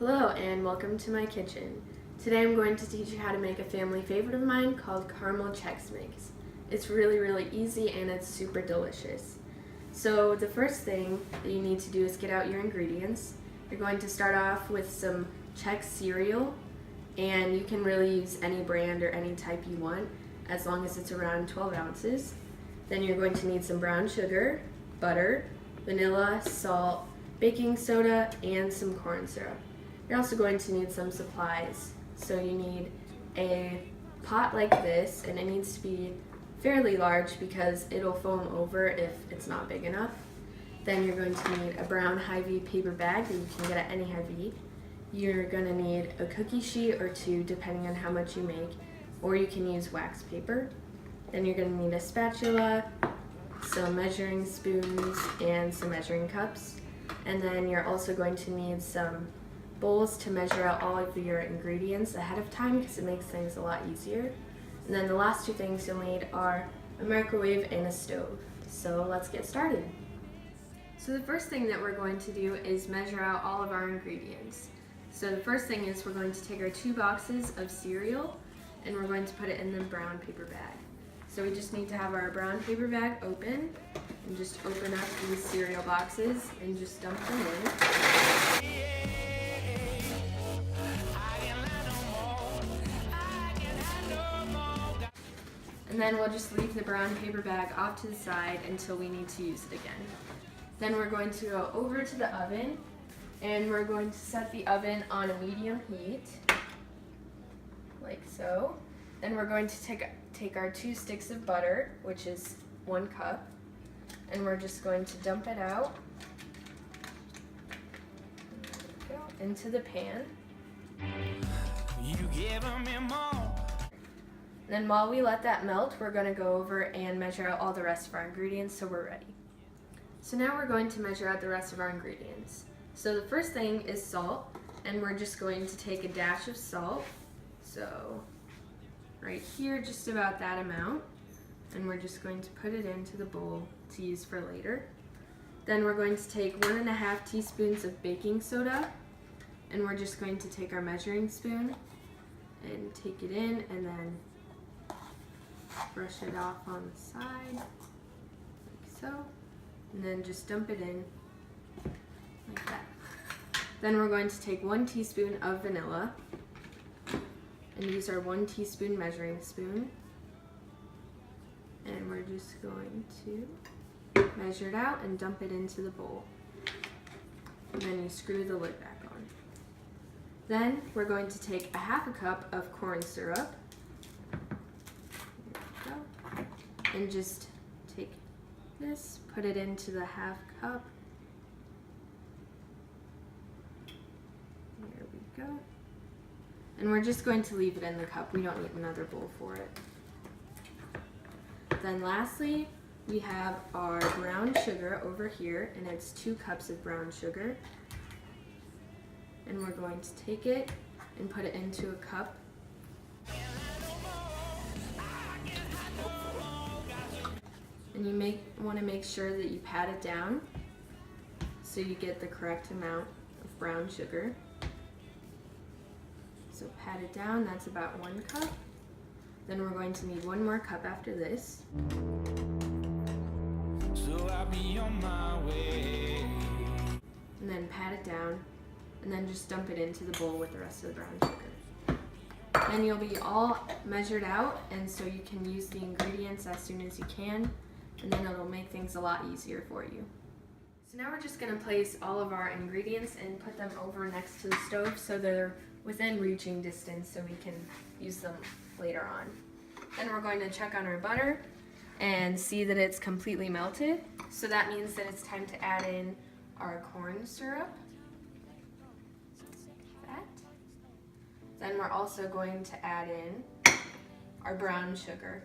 Hello and welcome to my kitchen. Today I'm going to teach you how to make a family favorite of mine called caramel Chex Mix. It's really easy and it's super delicious. So the first thing that you need to do is get out your ingredients. You're going to start off with some Chex cereal, and you can really use any brand or any type you want as long as it's around 12 ounces. Then you're going to need some brown sugar, butter, vanilla, salt, baking soda, and some corn syrup. You're also going to need some supplies. So you need a pot like this, and it needs to be fairly large because it'll foam over if it's not big enough. Then you're going to need a brown Hy-Vee paper bag that you can get at any Hy-Vee. You're going to need a cookie sheet or two depending on how much you make, or you can use wax paper. Then you're going to need a spatula, some measuring spoons, and some measuring cups. And then you're also going to need some bowls to measure out all of your ingredients ahead of time because it makes things a lot easier. And then the last two things you'll need are a microwave and a stove. So let's get started. So the first thing that we're going to do is measure out all of our ingredients. So the first thing is we're going to take our 2 boxes of cereal and we're going to put it in the brown paper bag. So we just need to have our brown paper bag open and just open up these cereal boxes and just dump them in. And then we'll just leave the brown paper bag off to the side until we need to use it again. Then we're going to go over to the oven and we're going to set the oven on a medium heat, like so. Then we're going to take our 2 sticks of butter, which is 1 cup, and we're just going to dump it out into the pan. You giving me more. Then while we let that melt, we're going to go over and measure out all the rest of our ingredients so we're ready. So now we're going to measure out the rest of our ingredients. So the first thing is salt, and we're just going to take a dash of salt. So right here, just about that amount. And we're just going to put it into the bowl to use for later. Then we're going to take 1.5 teaspoons of baking soda, and we're just going to take our measuring spoon and take it in and then brush it off on the side, like so, and then just dump it in like that. Then we're going to take 1 teaspoon of vanilla and use our 1 teaspoon measuring spoon, and we're just going to measure it out and dump it into the bowl, and then you screw the lid back on. Then we're going to take 1/2 cup of corn syrup and just take this, put it into the 1/2 cup. There we go. And we're just going to leave it in the cup. We don't need another bowl for it. Then lastly, we have our brown sugar over here, and it's 2 cups of brown sugar. And we're going to take it and put it into a cup. And you want to make sure that you pat it down so you get the correct amount of brown sugar. So pat it down, that's about 1 cup. Then we're going to need 1 more cup after this. So I'll be on my way. And then pat it down, and then just dump it into the bowl with the rest of the brown sugar. Then you'll be all measured out, and so you can use the ingredients as soon as you can, and then it'll make things a lot easier for you. So now we're just going to place all of our ingredients and put them over next to the stove so they're within reaching distance so we can use them later on. Then we're going to check on our butter and see that it's completely melted. So that means that it's time to add in our corn syrup. Then we're also going to add in our brown sugar.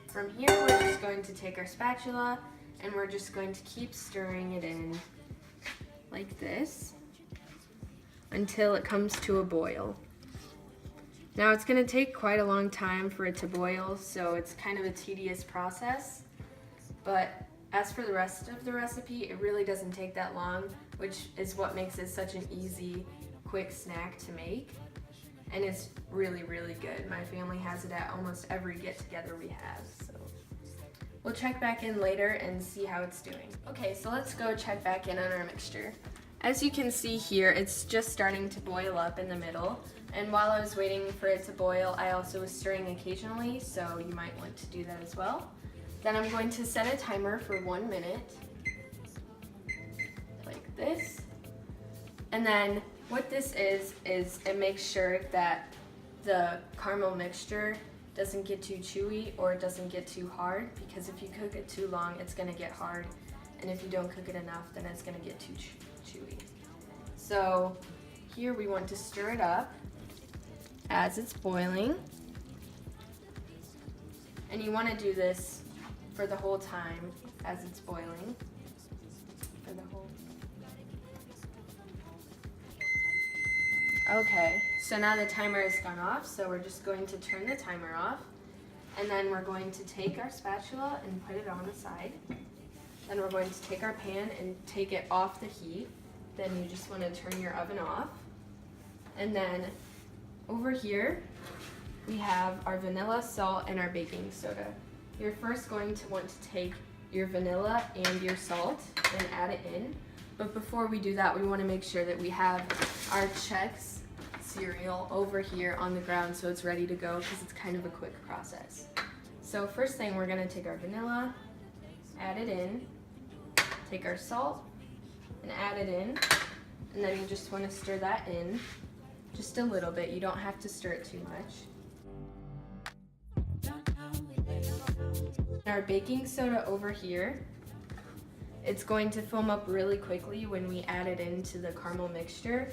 From here, we're just going to take our spatula and we're just going to keep stirring it in like this until it comes to a boil. Now it's going to take quite a long time for it to boil, so it's kind of a tedious process, but As for the rest of the recipe, it really doesn't take that long, which is what makes it such an easy, quick snack to make. And it's really, really good. My family has it at almost every get-together we have, so we'll check back in later and see how it's doing. Okay, so let's go check back in on our mixture. As you can see here, it's just starting to boil up in the middle. And while I was waiting for it to boil, I also was stirring occasionally, so you might want to do that as well. Then I'm going to set a timer for 1 minute, like this. And then what this is it makes sure that the caramel mixture doesn't get too chewy or it doesn't get too hard, because if you cook it too long, it's gonna get hard. And if you don't cook it enough, then it's gonna get too chewy. So here we want to stir it up as it's boiling. And you want to do this for the whole time as it's boiling. Okay, so now the timer has gone off, so we're just going to turn the timer off. And then we're going to take our spatula and put it on the side. Then we're going to take our pan and take it off the heat. Then you just want to turn your oven off. And then over here, we have our vanilla, salt, and our baking soda. You're first going to want to take your vanilla and your salt and add it in. But before we do that, we want to make sure that we have our Chex cereal over here on the ground so it's ready to go, because it's kind of a quick process. So first thing, we're going to take our vanilla, add it in, take our salt, and add it in. And then you just want to stir that in just a little bit. You don't have to stir it too much. Our baking soda over here, it's going to foam up really quickly when we add it into the caramel mixture.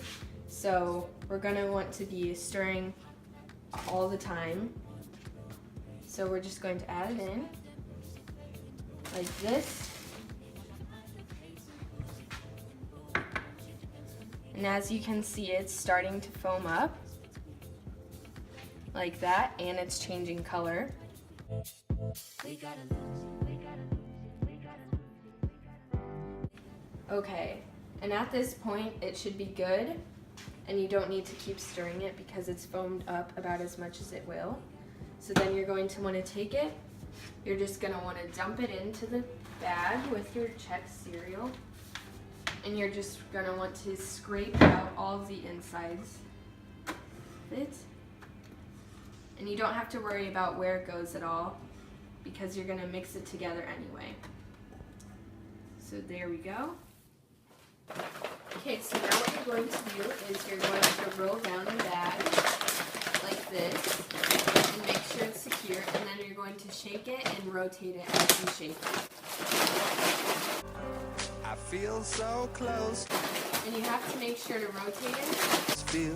So we're going to want to be stirring all the time. So we're just going to add it in like this. And as you can see, it's starting to foam up like that, and it's changing color. Okay, and at this point it should be good, and you don't need to keep stirring it because it's foamed up about as much as it will. So then you're going to want to take it, you're just going to want to dump it into the bag with your Chex cereal, and you're just going to want to scrape out all of the insides of it. And you don't have to worry about where it goes at all, because you're going to mix it together anyway. So there we go. Okay, so now what you're going to do is you're going to roll down the bag like this and make sure it's secure, and then you're going to shake it and rotate it as you shake it. I feel so close. And you have to make sure to rotate it. Feel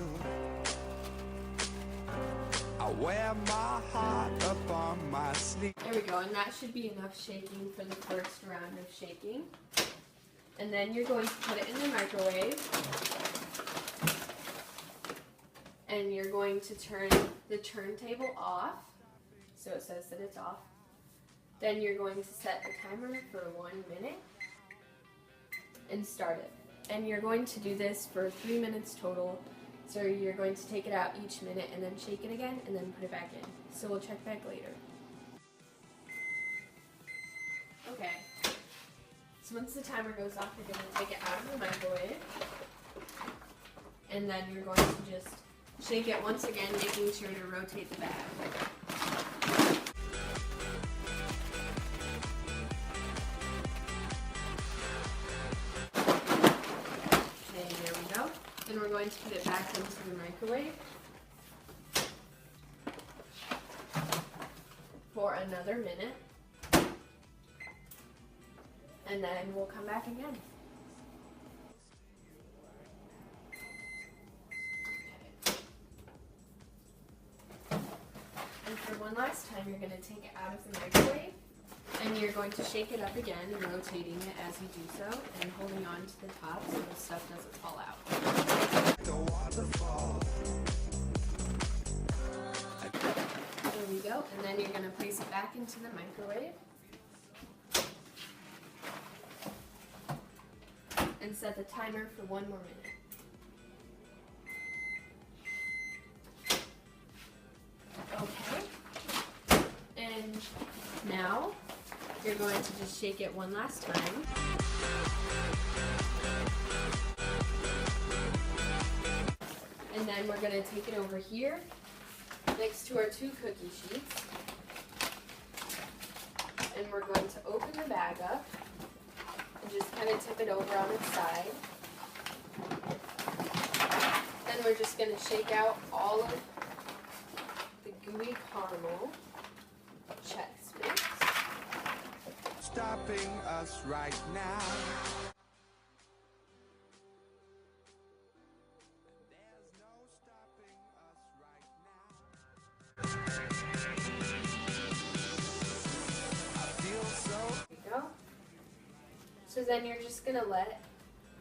I wear my heart up on my sleeve. There we go, and that should be enough shaking for the first round of shaking. And then you're going to put it in the microwave. And you're going to turn the turntable off, so it says that it's off. Then you're going to set the timer for 1 minute and start it. And you're going to do this for 3 minutes total. So you're going to take it out each minute and then shake it again and then put it back in. So we'll check back later. Okay. So once the timer goes off, you're going to take it out of the microwave. And then you're going to just shake it once again, making sure to rotate the bag. Okay, there we go. Then we're going to put it back into the microwave for another minute. And then we'll come back again. And for one last time, you're going to take it out of the microwave, and you're going to shake it up again, rotating it as you do so, and holding on to the top so the stuff doesn't fall out. There we go, and then you're going to place it back into the microwave. and set the timer for 1 more minute. Okay. And now you're going to just shake it one last time. And then we're going to take it over here next to our 2 cookie sheets. And we're going to open the bag up and just kind of tip it over on its side. Then we're just going to shake out all of the gooey caramel Chex Mix. Stopping us right now. There's no stopping us right now. I feel so. There you go. So then you're just going to let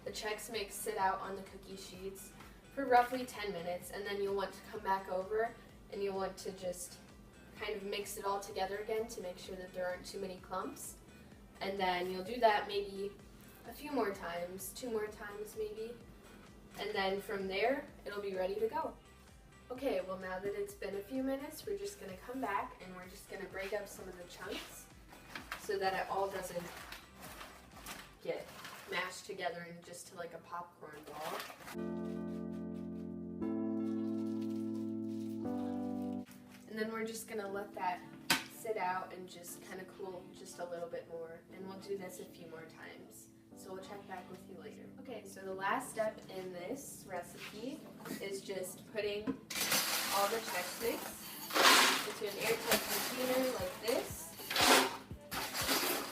the Chex Mix sit out on the cookie sheets for roughly 10 minutes, and then you'll want to come back over and you'll want to just kind of mix it all together again to make sure that there aren't too many clumps. And then you'll do that maybe a few more times, 2 more times maybe. And then from there, it'll be ready to go. Okay, well now that it's been a few minutes, we're just gonna come back and we're just gonna break up some of the chunks so that it all doesn't get mashed together into just like a popcorn ball. And then we're just gonna let that sit out and just kind of cool just a little bit more, and we'll do this a few more times. So we'll check back with you later. Okay, so the last step in this recipe is just putting all the Chex Mix into an airtight container like this.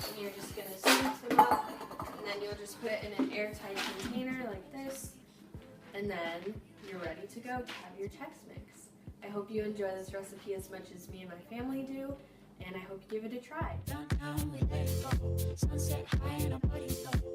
And you're just gonna scoop them up, and then you'll just put it in an airtight container like this, and then you're ready to go to have your Chex Mix. I hope you enjoy this recipe as much as me and my family do, and I hope you give it a try. Downtown we let it go. Sunset high and our bodies low.